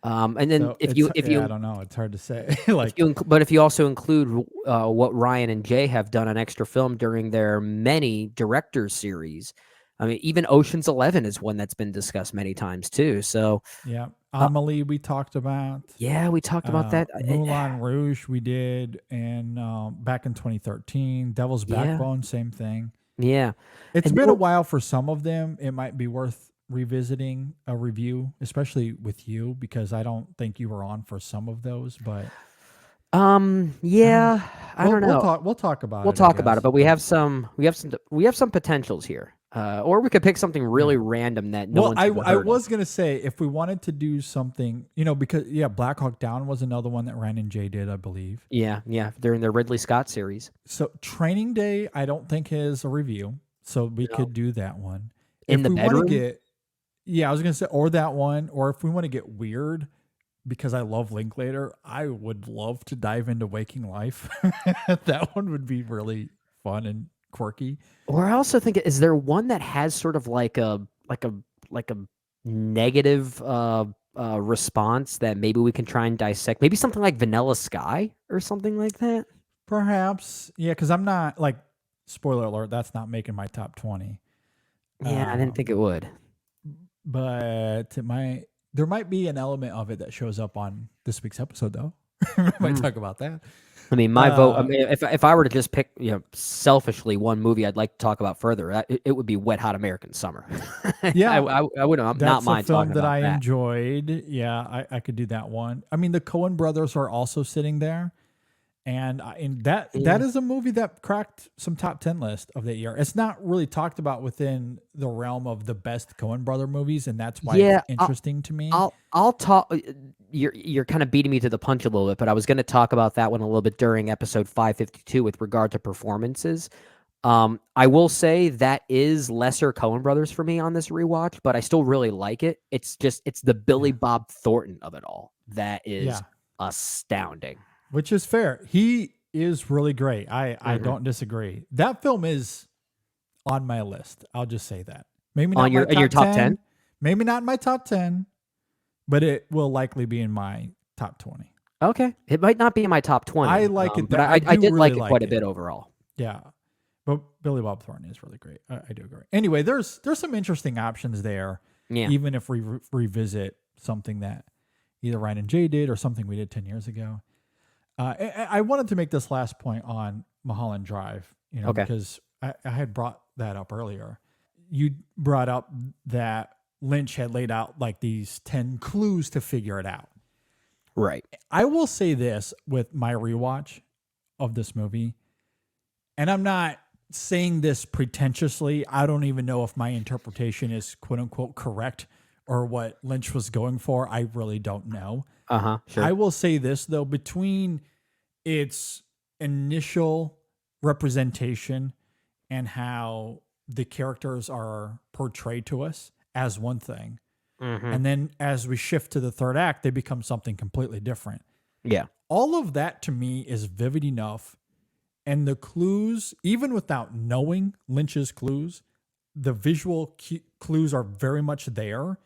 And then So if I you don't know. It's hard to say. Like, but if you also include what Ryan and Jay have done on Extra Film during their many directors series, I mean, even Ocean's 11 is one that's been discussed many times too. So yeah, Amelie we talked about. yeah, we talked about that. Moulin Rouge we did, and back in 2013, Devil's Backbone, same thing. Yeah, It's and been a while for some of them. It might be worth revisiting a review, especially with you, because I don't think you were on for some of those. But yeah, I don't know. We'll talk about We'll it. talk about it, but we have some potentials here. Or we could pick something really random that no one's ever I heard was of. gonna say if we wanted to do something, because Black Hawk Down was another one that Ryan and Jay did, I believe. Yeah, during the Ridley Scott series. So Training Day, I don't think is a review, so we could do that one. In If the we want to bedroom? get, I was gonna say, or that one, or if we want to get weird, because I love Linklater, I would love to dive into Waking Life. That one would be really fun and quirky. Or I also think, is there one that has sort of like a negative response that maybe we can try and dissect? Maybe something like Vanilla Sky or something like that. Perhaps, because I'm not like, spoiler alert, that's not making my top 20. Yeah, I didn't think it would. But there might be an element of it that shows up on this week's episode, though. We might talk about that. I mean, my vote. I mean, if I were to just pick, selfishly one movie I'd like to talk about further, it would be Wet Hot American Summer. Yeah, I wouldn't. Not mind film talking that about I that. enjoyed. Yeah, I could do that one. I mean, the Coen brothers are also sitting there, and that is a movie that cracked some top 10 list of that year. It's not really talked about within the realm of the best Coen brother movies, and that's why it's interesting to me. I'll talk. You're kind of beating me to the punch a little bit, but I was going to talk about that one a little bit during episode 552 with regard to performances. I will say that is lesser Coen brothers for me on this rewatch, but I still really like it. It's the Billy Bob Thornton of it all that is astounding. Which is fair. He is really great. I don't disagree. That film is on my list. I'll just say that. Maybe not On your top 10? Maybe not in my top 10, but it will likely be in my top 20. Okay. It might not be in my top 20. I like it. But I did really like it quite a bit overall. Yeah. But Billy Bob Thornton is really great. I do agree. Anyway, there's some interesting options there. Yeah. Even if we revisit something that either Ryan and Jay did or something we did 10 years ago. I wanted to make this last point on Mulholland Drive, because I had brought that up earlier. You brought up that Lynch had laid out like these 10 clues to figure it out. Right. I will say this with my rewatch of this movie, and I'm not saying this pretentiously, I don't even know if my interpretation is quote unquote correct or what Lynch was going for. I really don't know. Sure. I will say this though, between its initial representation and how the characters are portrayed to us as one thing, Mm-hmm. and then as we shift to the third act, they become something completely different. Yeah. All of that to me is vivid enough. And the clues, even without knowing Lynch's clues, the visual clues are very much there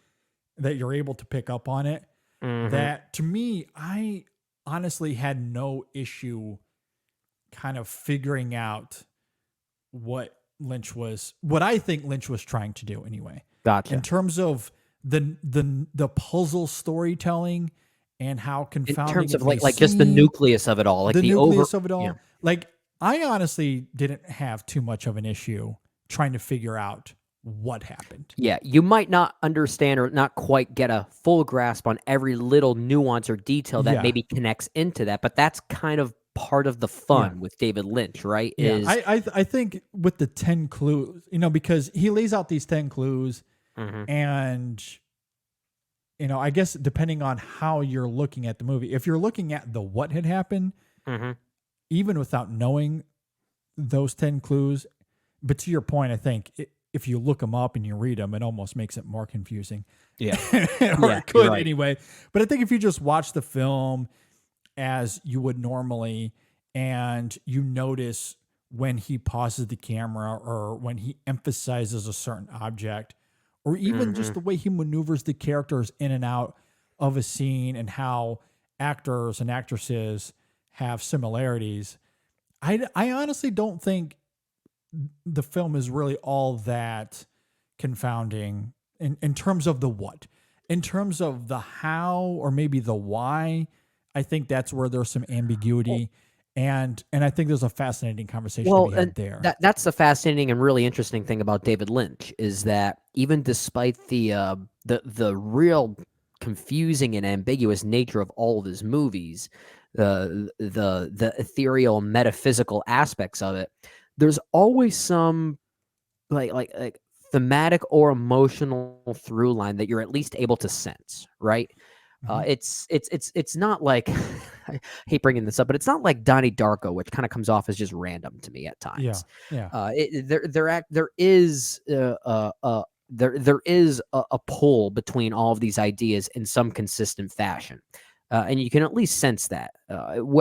that you're able to pick up on it. Mm-hmm. That to me, I honestly had no issue kind of figuring out what I think Lynch was trying to do anyway. In Gotcha. terms of the puzzle storytelling and how In confounding terms of it may like just the seem, nucleus of it all, like the the over. nucleus of it Yeah. all. Like, I honestly didn't have too much of an issue trying to figure out what happened. Yeah, you might not understand or not quite get a full grasp on every little nuance or detail that Yeah. maybe connects into that, but that's kind of part of the Yeah. fun with David Lynch, right? Yeah. Is I think with the 10 clues, because he lays out these 10 clues Mhm. and, I guess depending on how you're looking at the movie, if you're looking at the what had happened, Mhm. even without knowing those 10 clues, but to your point, I think if you look them up and you read them, it almost makes it more confusing. Yeah. Or Yeah, it you're could right. anyway. But I think if you just watch the film as you would normally and you notice when he pauses the camera or when he emphasizes a certain object or even just Mhm. the way he maneuvers the characters in and out of a scene and how actors and actresses have similarities, I honestly don't think the film is really all that confounding in terms of the what. In terms of the how or maybe the why, I think that's where there's some Well, ambiguity. And I think there's a fascinating conversation to well, be and had there. that's the fascinating and really interesting thing about David Lynch is that even despite the real confusing and ambiguous nature of all of his movies, the ethereal metaphysical aspects of it, there's always some like thematic or emotional through line that you're at least able to sense, right? Mhm. It's not like I hate bringing this up, but it's not like Donnie Darko, which kind of comes off as just random to me at Yeah. times. Yeah. There is a pull between all of these ideas in some consistent fashion. And you can at least sense that.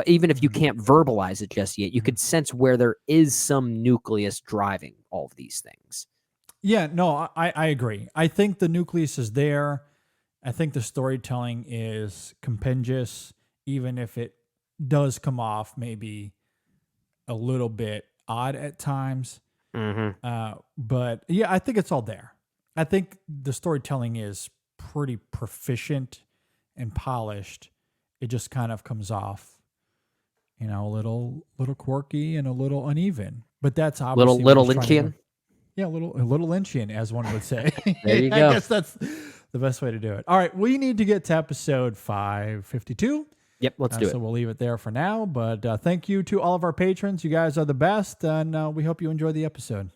Even if you Mhm. can't verbalize it just yet, you Mhm. could sense where there is some nucleus driving all of these things. Yeah, no, I agree. I think the nucleus is there. I think the storytelling is compendious, even if it does come off maybe a little bit odd at times. Hmm. But yeah, I think it's all there. I think the storytelling is pretty proficient and polished. It just kind of comes off, a little quirky and a little uneven. But that's Little obviously what little he's trying to do. Lynchian. Yeah, a little Lynchian, as one would say. There you I go. guess that's the best way to do it. All right, we need to get to episode 552. Yep, let's do So it. we'll leave it there for now. But thank you to all of our patrons. You guys are the best, and we hope you enjoy the episode.